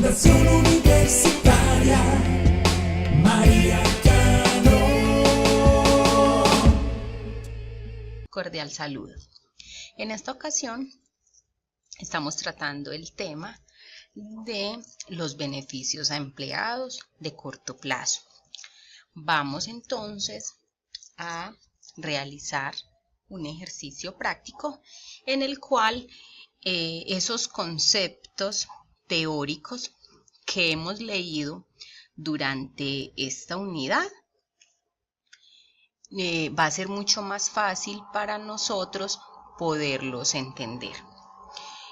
Fundación Universitaria María Cano. Cordial saludo. En esta ocasión estamos tratando el tema de los beneficios a empleados de corto plazo. Vamos entonces a realizar un ejercicio práctico en el cual esos conceptos teóricos que hemos leído durante esta unidad va a ser mucho más fácil para nosotros poderlos entender.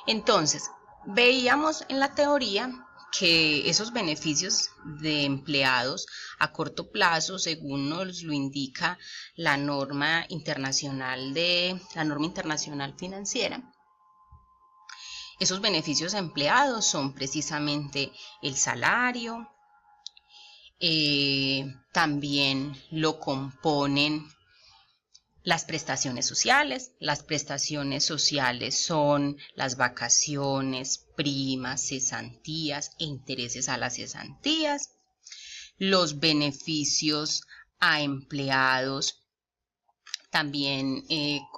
Entonces, veíamos en la teoría que esos beneficios de empleados a corto plazo, según nos lo indica la norma internacional financiera, esos beneficios a empleados son precisamente el salario, también lo componen las prestaciones sociales. Las prestaciones sociales son las vacaciones, primas, cesantías e intereses a las cesantías. Los beneficios a empleados también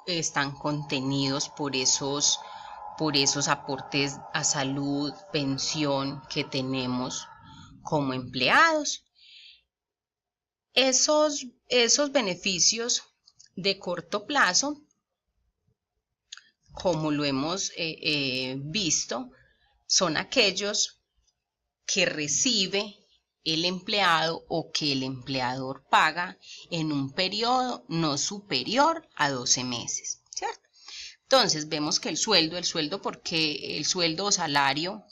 están contenidos por esos aportes a salud, pensión que tenemos como empleados. Esos beneficios de corto plazo, como lo hemos visto, son aquellos que recibe el empleado o que el empleador paga en un periodo no superior a 12 meses, ¿cierto? Entonces vemos que el sueldo o salario,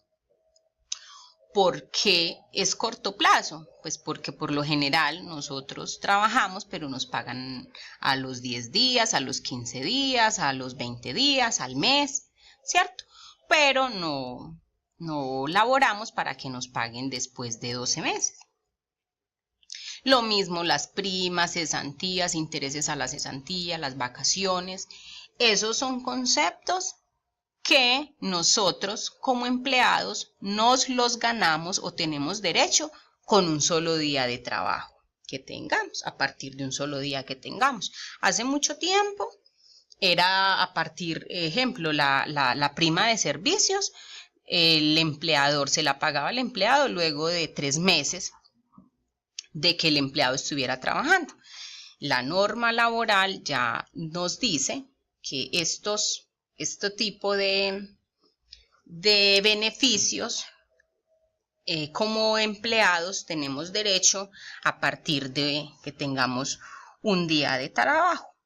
¿por qué es corto plazo? Pues porque por lo general nosotros trabajamos, pero nos pagan a los 10 días, a los 15 días, a los 20 días, al mes, ¿cierto? Pero no laboramos para que nos paguen después de 12 meses. Lo mismo las primas, cesantías, intereses a la cesantía, las vacaciones. Esos son conceptos que nosotros como empleados nos los ganamos o tenemos derecho con un solo día de trabajo que tengamos, a partir de un solo día que tengamos. Hace mucho tiempo era a partir, ejemplo, la prima de servicios, el empleador se la pagaba al empleado luego de 3 meses de que el empleado estuviera trabajando. La norma laboral ya nos dice que este tipo de beneficios como empleados tenemos derecho a partir de que tengamos un día de trabajo.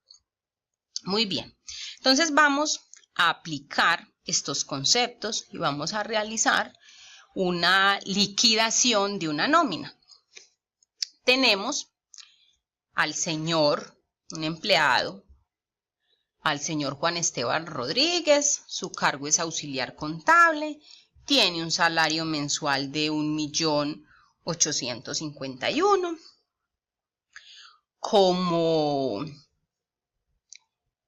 Muy bien, entonces vamos a aplicar estos conceptos y vamos a realizar una liquidación de una nómina. Tenemos al señor, un empleado, al señor Juan Esteban Rodríguez, su cargo es auxiliar contable, tiene un salario mensual de 1.851.000. Como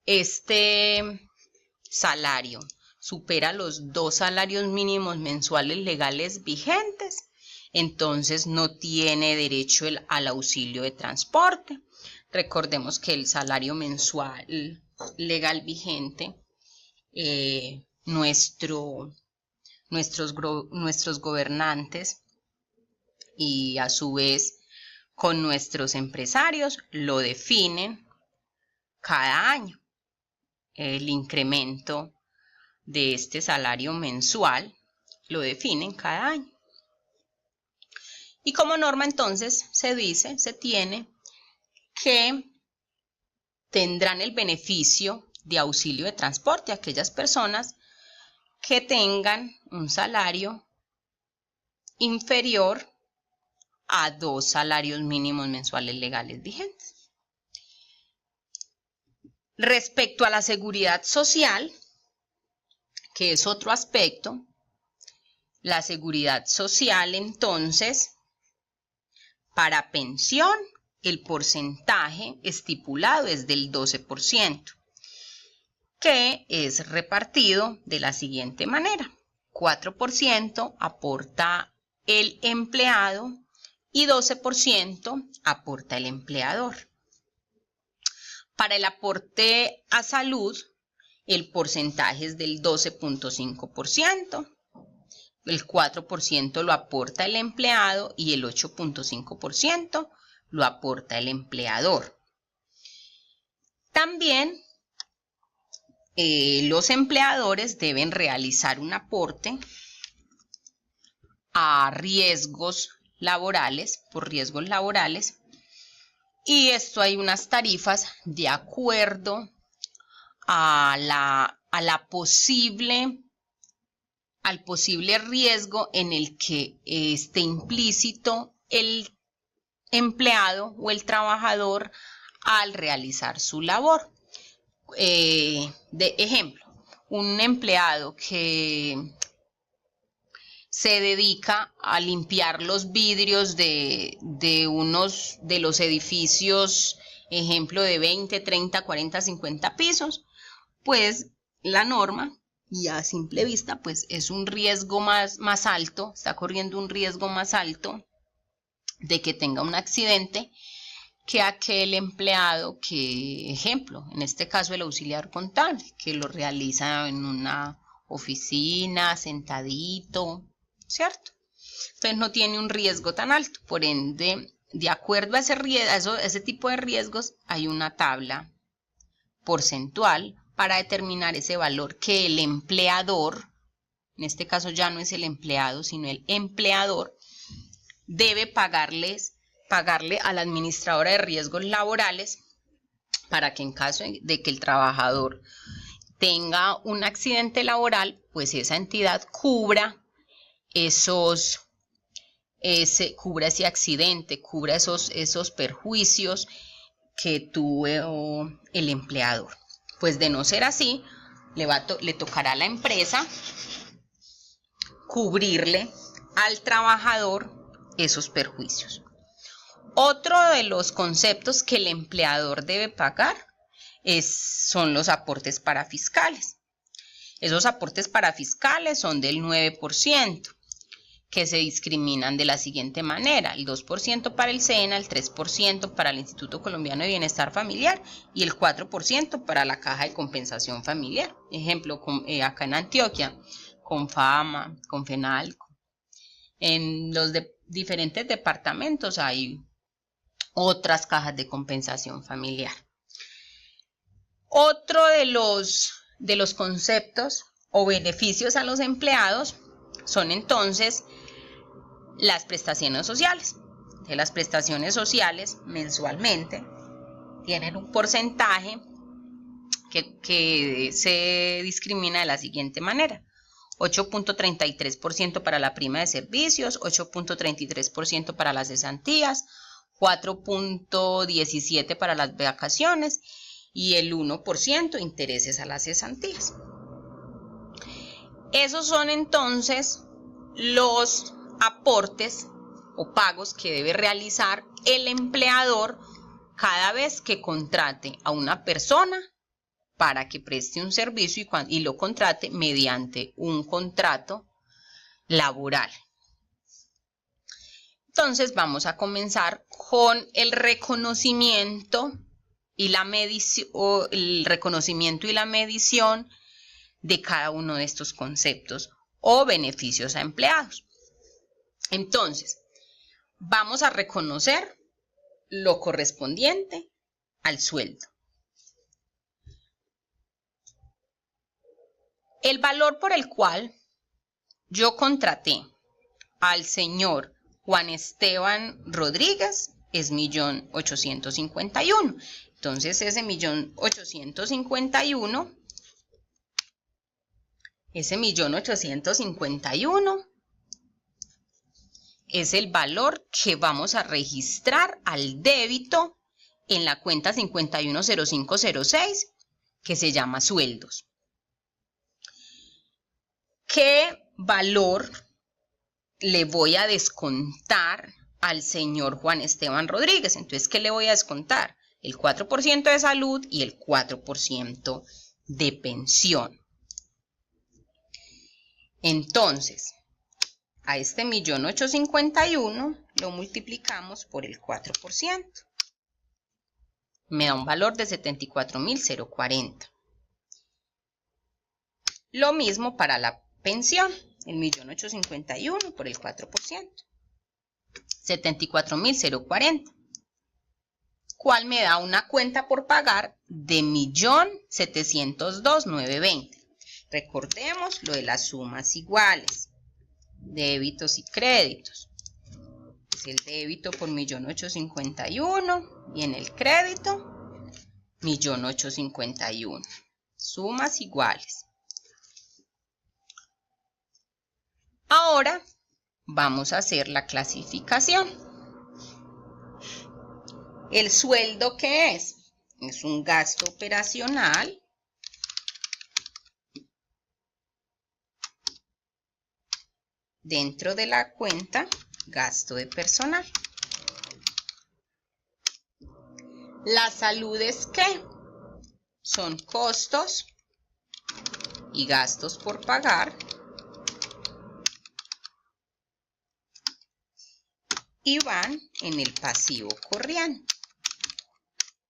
este salario supera los 2 salarios mínimos mensuales legales vigentes, entonces no tiene derecho al auxilio de transporte. Recordemos que el salario mensual legal vigente, nuestros gobernantes y a su vez con nuestros empresarios lo definen cada año. El incremento de este salario mensual lo definen cada año. Y como norma entonces se tiene que tendrán el beneficio de auxilio de transporte a aquellas personas que tengan un salario inferior a 2 salarios mínimos mensuales legales vigentes. Respecto a la seguridad social, que es otro aspecto, la seguridad social entonces, para pensión, el porcentaje estipulado es del 12%, que es repartido de la siguiente manera. 4% aporta el empleado y 12% aporta el empleador. Para el aporte a salud, el porcentaje es del 12.5%, el 4% lo aporta el empleado y el 8.5% lo aporta el empleador. También los empleadores deben realizar un aporte a riesgos laborales, por riesgos laborales, y esto hay unas tarifas de acuerdo al posible riesgo en el que esté implícito el empleado o el trabajador al realizar su labor. De ejemplo, un empleado que se dedica a limpiar los vidrios de los edificios, ejemplo de 20, 30, 40, 50 pisos, pues la norma, y a simple vista, pues es un riesgo más alto, está corriendo un riesgo más alto de que tenga un accidente que aquel empleado que, ejemplo, en este caso el auxiliar contable, que lo realiza en una oficina, sentadito, ¿cierto? Entonces no tiene un riesgo tan alto, por ende, de acuerdo a ese tipo de riesgos, hay una tabla porcentual para determinar ese valor que el empleador, en este caso ya no es el empleado, sino el empleador, debe pagarle a la administradora de riesgos laborales para que en caso de que el trabajador tenga un accidente laboral, pues esa entidad cubra cubra ese accidente, cubra esos perjuicios que tuvo el empleador. Pues de no ser así, le tocará a la empresa cubrirle al trabajador esos perjuicios. Otro de los conceptos que el empleador debe pagar son los aportes parafiscales. Esos aportes parafiscales son del 9%, que se discriminan de la siguiente manera: el 2% para el SENA, el 3% para el Instituto Colombiano de Bienestar Familiar y el 4% para la Caja de Compensación Familiar. Ejemplo, acá en Antioquia, Confama, Confenalco. En los diferentes departamentos hay otras cajas de compensación familiar. Otro de los conceptos o beneficios a los empleados son entonces las prestaciones sociales. Las prestaciones sociales mensualmente tienen un porcentaje que se discrimina de la siguiente manera: 8.33% para la prima de servicios, 8.33% para las cesantías, 4.17% para las vacaciones y el 1% intereses a las cesantías. Esos son entonces los aportes o pagos que debe realizar el empleador cada vez que contrate a una persona para que preste un servicio y lo contrate mediante un contrato laboral. Entonces vamos a comenzar con el reconocimiento y la medición de cada uno de estos conceptos o beneficios a empleados. Entonces, vamos a reconocer lo correspondiente al sueldo. El valor por el cual yo contraté al señor Juan Esteban Rodríguez es 1.851.000. Entonces ese 1.851.000 es el valor que vamos a registrar al débito en la cuenta 510506, que se llama sueldos. ¿Qué valor le voy a descontar al señor Juan Esteban Rodríguez? Entonces, ¿qué le voy a descontar? El 4% de salud y el 4% de pensión. Entonces, a este 1.851.000 lo multiplicamos por el 4%. Me da un valor de 74.040. Lo mismo para la pensión, el 1.851.000 por el 4%. 74.040. ¿Cuál me da una cuenta por pagar de 1.702.920? Recordemos lo de las sumas iguales, débitos y créditos. Es el débito por 1.851.000 y en el crédito 1.851.000. Sumas iguales. Ahora vamos a hacer la clasificación. ¿El sueldo qué es? Es un gasto operacional dentro de la cuenta gasto de personal. ¿La salud es qué? Son costos y gastos por pagar y van en el pasivo corriente.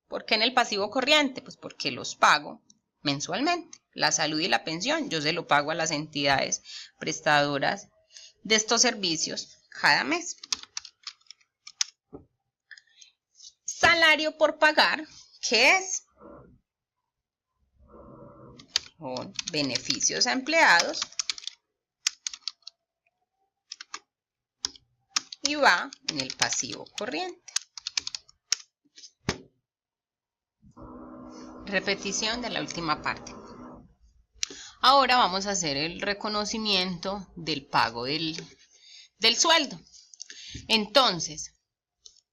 ¿Por qué en el pasivo corriente? Pues porque los pago mensualmente. La salud y la pensión yo se lo pago a las entidades prestadoras de estos servicios cada mes. Salario por pagar, ¿qué es? Son beneficios a empleados y va en el pasivo corriente. Repetición de la última parte. Ahora vamos a hacer el reconocimiento del pago del sueldo. Entonces,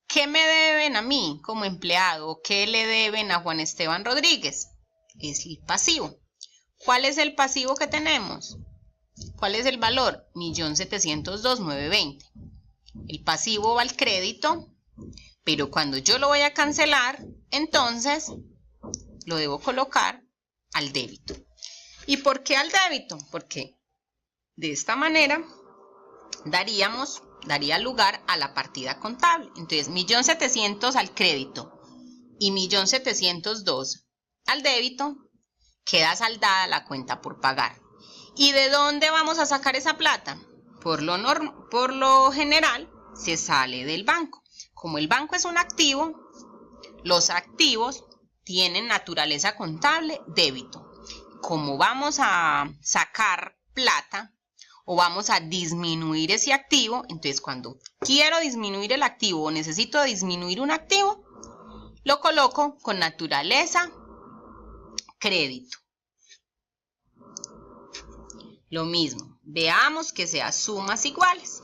¿qué me deben a mí como empleado? ¿Qué le deben a Juan Esteban Rodríguez? Es el pasivo. ¿Cuál es el pasivo que tenemos? ¿Cuál es el valor? 1.702.920. El pasivo va al crédito, pero cuando yo lo voy a cancelar, entonces lo debo colocar al débito. ¿Y por qué al débito? Porque de esta manera daría lugar a la partida contable. Entonces, 1.700.000 al crédito y 1.702.000 al débito, queda saldada la cuenta por pagar. ¿Y de dónde vamos a sacar esa plata? Por lo general, se sale del banco. Como el banco es un activo, los activos tienen naturaleza contable, débito. Como vamos a sacar plata o vamos a disminuir ese activo, entonces cuando quiero disminuir el activo o necesito disminuir un activo, lo coloco con naturaleza crédito. Lo mismo, veamos que sea sumas iguales.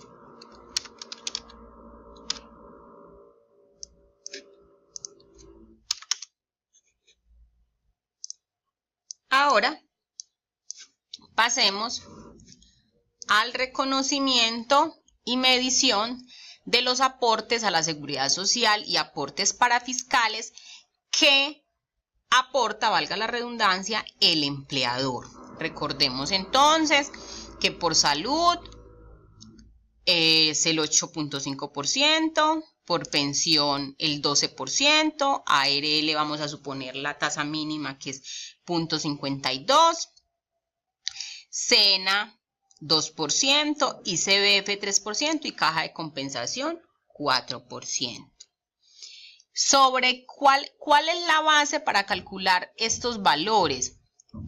Ahora pasemos al reconocimiento y medición de los aportes a la seguridad social y aportes parafiscales que aporta, valga la redundancia, el empleador. Recordemos entonces que por salud es el 8.5%, por pensión el 12%, ARL vamos a suponer la tasa mínima que es 0.52%, SENA 2%, ICBF 3% y caja de compensación 4%. ¿Sobre cuál es la base para calcular estos valores?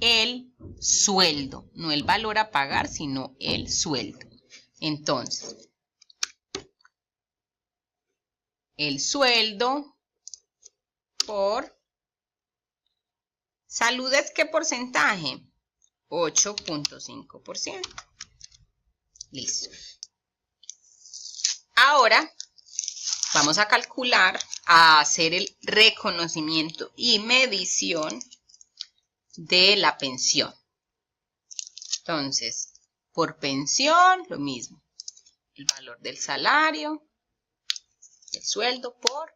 El sueldo, no el valor a pagar, sino el sueldo. Entonces, el sueldo por salud es ¿qué porcentaje? 8.5%. Listo. Ahora vamos a calcular, a hacer el reconocimiento y medición de la pensión. Entonces, por pensión, lo mismo. El valor del salario, el sueldo por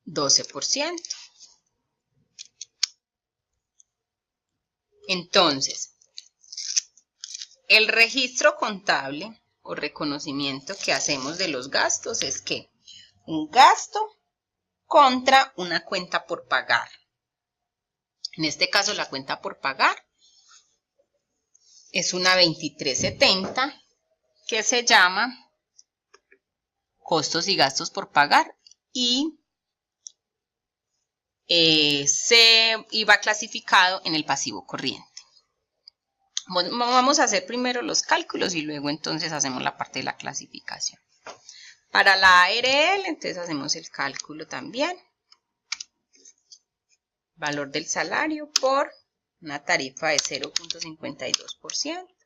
12%. Entonces, El registro contable o reconocimiento que hacemos de los gastos es que un gasto contra una cuenta por pagar. En este caso, la cuenta por pagar es una 2370 que se llama costos y gastos por pagar y se iba clasificado en el pasivo corriente. Vamos a hacer primero los cálculos y luego entonces hacemos la parte de la clasificación. Para la ARL, entonces hacemos el cálculo también. Valor del salario por una tarifa de 0.52%,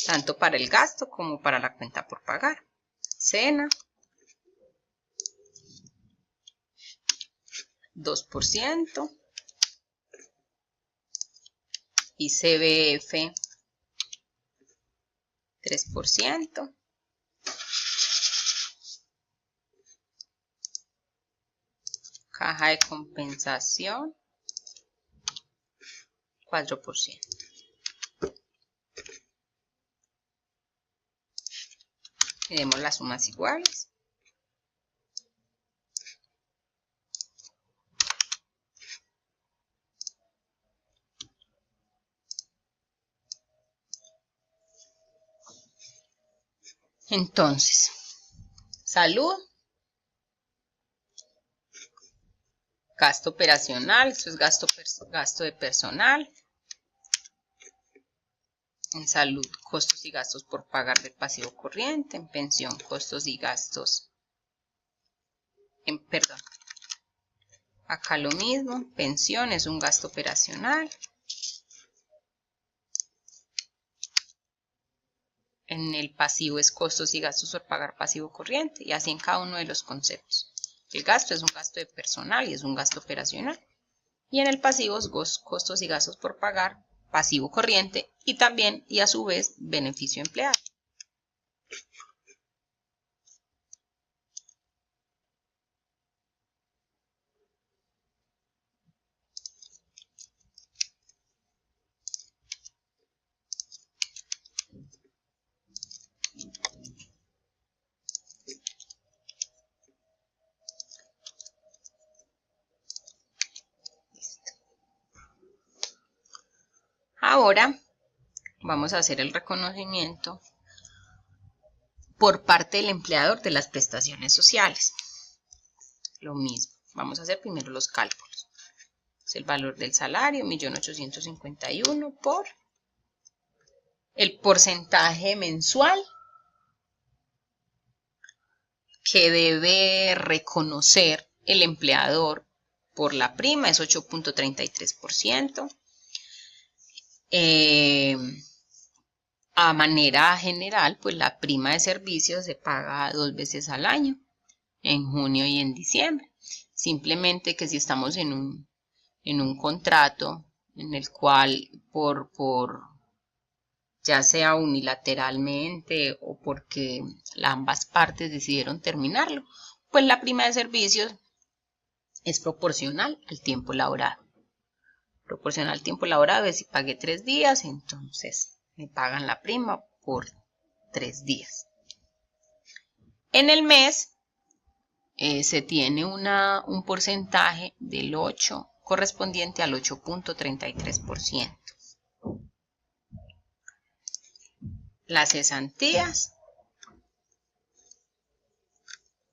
tanto para el gasto como para la cuenta por pagar. Cena, 2%. Y CBF 3%. Caja de compensación 4%. Tenemos las sumas iguales. Entonces, salud, gasto operacional, esto es gasto de personal. En salud, costos y gastos por pagar del pasivo corriente. En pensión, costos y gastos. Perdón. Acá lo mismo, pensión es un gasto operacional. En el pasivo es costos y gastos por pagar pasivo corriente y así en cada uno de los conceptos. El gasto es un gasto de personal y es un gasto operacional. Y en el pasivo es costos y gastos por pagar pasivo corriente y también y a su vez beneficio empleado. Ahora vamos a hacer el reconocimiento por parte del empleador de las prestaciones sociales. Lo mismo, vamos a hacer primero los cálculos. Es el valor del salario, 1.851.000 por el porcentaje mensual que debe reconocer el empleador por la prima, es 8.33%. A manera general, pues la prima de servicios se paga 2 veces al año, en junio y en diciembre. Simplemente que si estamos en un contrato en el cual ya sea unilateralmente o porque ambas partes decidieron terminarlo, pues la prima de servicios es proporcional al tiempo laborado. Proporcional al tiempo laborado es si pagué 3 días, entonces me pagan la prima por 3 días. En el mes se tiene un porcentaje del 8 correspondiente al 8.33%. Las cesantías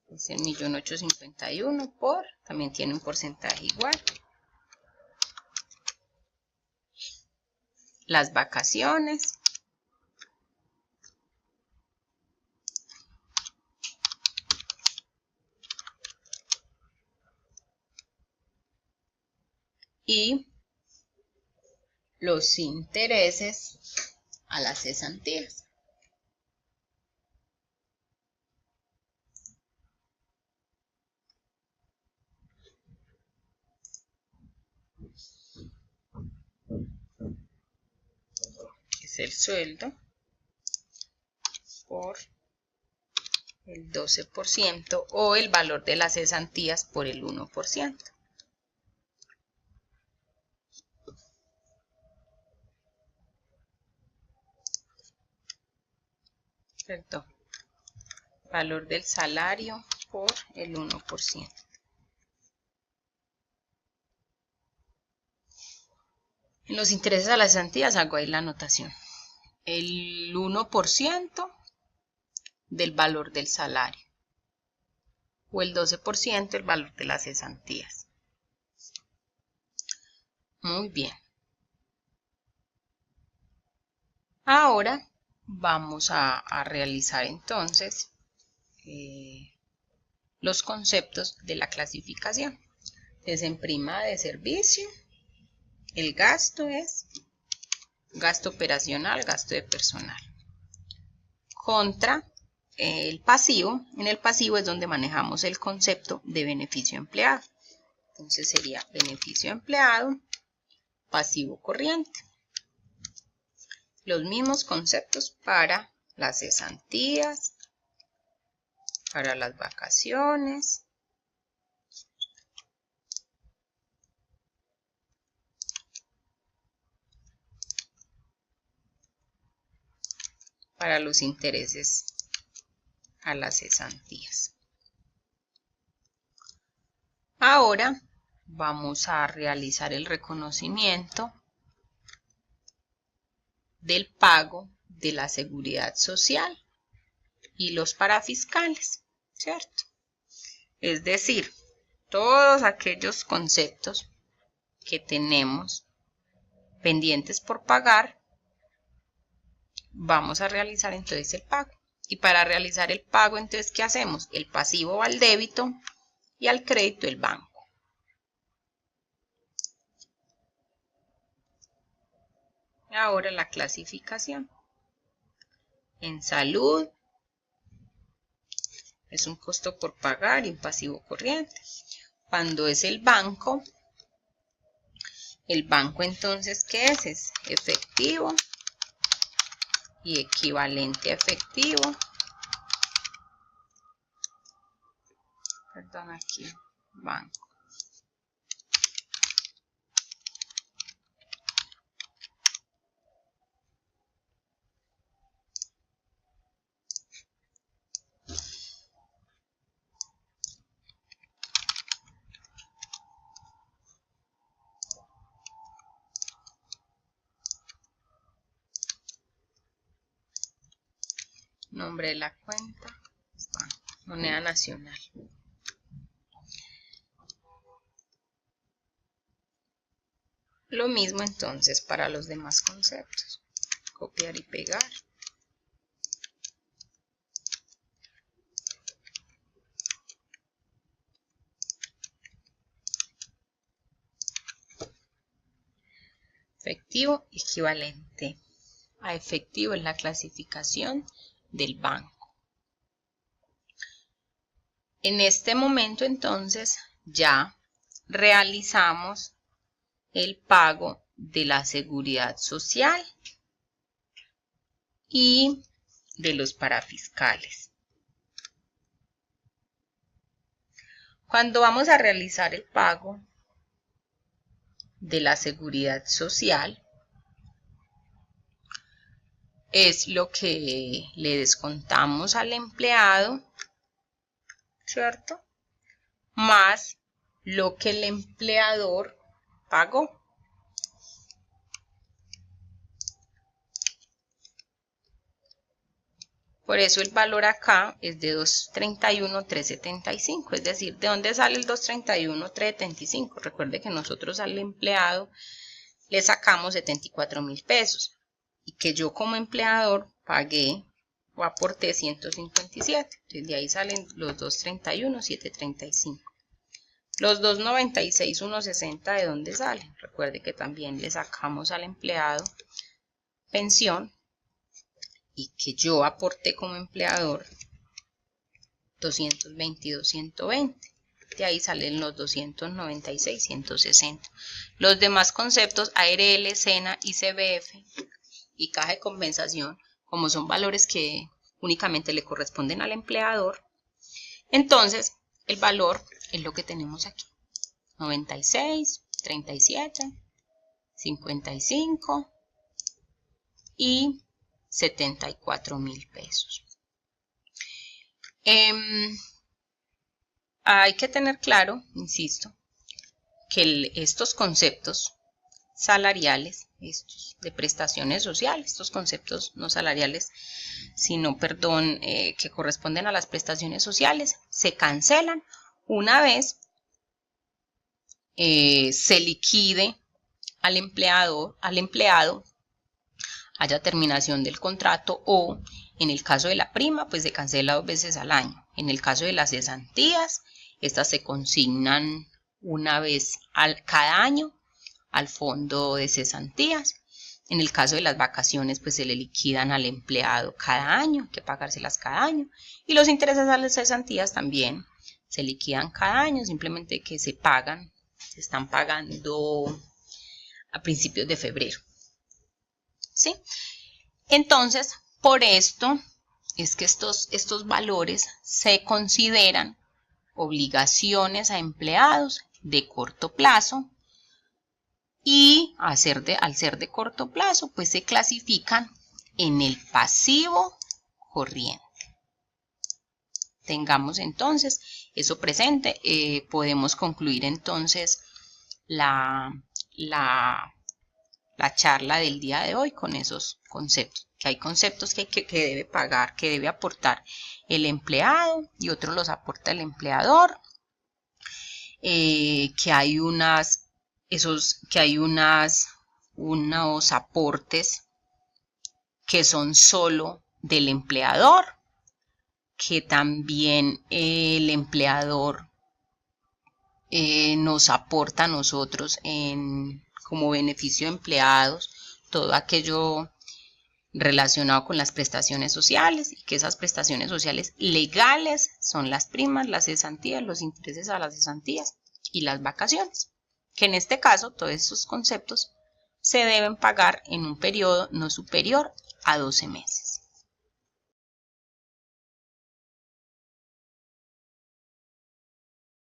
es el 1.851.000 por, también tiene un porcentaje igual. Las vacaciones. Y los intereses a las cesantías. Es el sueldo por el 12% o el valor de las cesantías por el 1%. Perdón, valor del salario por el 1%. En los intereses a las cesantías hago ahí la anotación. El 1% del valor del salario o el 12% del valor de las cesantías. Muy bien. Ahora vamos a realizar entonces los conceptos de la clasificación. Entonces, en prima de servicio, el gasto es gasto operacional, gasto de personal. Contra el pasivo, en el pasivo es donde manejamos el concepto de beneficio empleado. Entonces sería beneficio empleado, pasivo corriente. Los mismos conceptos para las cesantías, para las vacaciones, para los intereses a las cesantías. Ahora vamos a realizar el reconocimiento del pago de la seguridad social y los parafiscales, ¿cierto? Es decir, todos aquellos conceptos que tenemos pendientes por pagar, vamos a realizar entonces el pago. Y para realizar el pago, entonces, ¿qué hacemos? El pasivo va al débito y al crédito el banco. Ahora la clasificación. En salud es un costo por pagar y un pasivo corriente. Cuando es el banco entonces, ¿qué es? Es efectivo y equivalente a efectivo. Perdón, aquí, banco. Nombre de la cuenta, moneda nacional. Lo mismo entonces para los demás conceptos. Copiar y pegar. Efectivo equivalente a efectivo en la clasificación del banco. En este momento entonces ya realizamos el pago de la seguridad social y de los parafiscales. Cuando vamos a realizar el pago de la seguridad social, es lo que le descontamos al empleado, ¿cierto? Más lo que el empleador pagó. Por eso el valor acá es de 231.375, es decir, ¿de dónde sale el 231.375? Recuerde que nosotros al empleado le sacamos 74.000 pesos. Y que yo como empleador pagué o aporté 157. Entonces de ahí salen los 231.735. Los 296.160, ¿de dónde salen? Recuerde que también le sacamos al empleado pensión y que yo aporté como empleador 222.120. De ahí salen los 296.160. Los demás conceptos, ARL, SENA y CBF y caja de compensación, como son valores que únicamente le corresponden al empleador, entonces el valor es lo que tenemos aquí: 96, 37, 55 y 74.000 pesos. Hay que tener claro, insisto, que estos conceptos salariales, estos de prestaciones sociales, estos conceptos no salariales, sino, perdón, que corresponden a las prestaciones sociales, se cancelan una vez se liquide al empleado, haya terminación del contrato, o en el caso de la prima, pues se cancela 2 veces al año. En el caso de las cesantías, estas se consignan una vez cada año al fondo de cesantías. En el caso de las vacaciones, pues se le liquidan al empleado cada año, hay que pagárselas cada año. Y los intereses a las cesantías también se liquidan cada año, simplemente que se pagan, se están pagando a principios de febrero. ¿Sí? Entonces, por esto es que estos valores se consideran obligaciones a empleados de corto plazo, y al ser de corto plazo, pues se clasifican en el pasivo corriente. Tengamos entonces eso presente. Podemos concluir entonces la charla del día de hoy con esos conceptos. Que hay conceptos que debe pagar, que debe aportar el empleado, y otros los aporta el empleador. Que hay unos aportes que son solo del empleador, que también el empleador nos aporta a nosotros como beneficio de empleados, todo aquello relacionado con las prestaciones sociales, y que esas prestaciones sociales legales son las primas, las cesantías, los intereses a las cesantías y las vacaciones, que en este caso todos estos conceptos se deben pagar en un periodo no superior a 12 meses.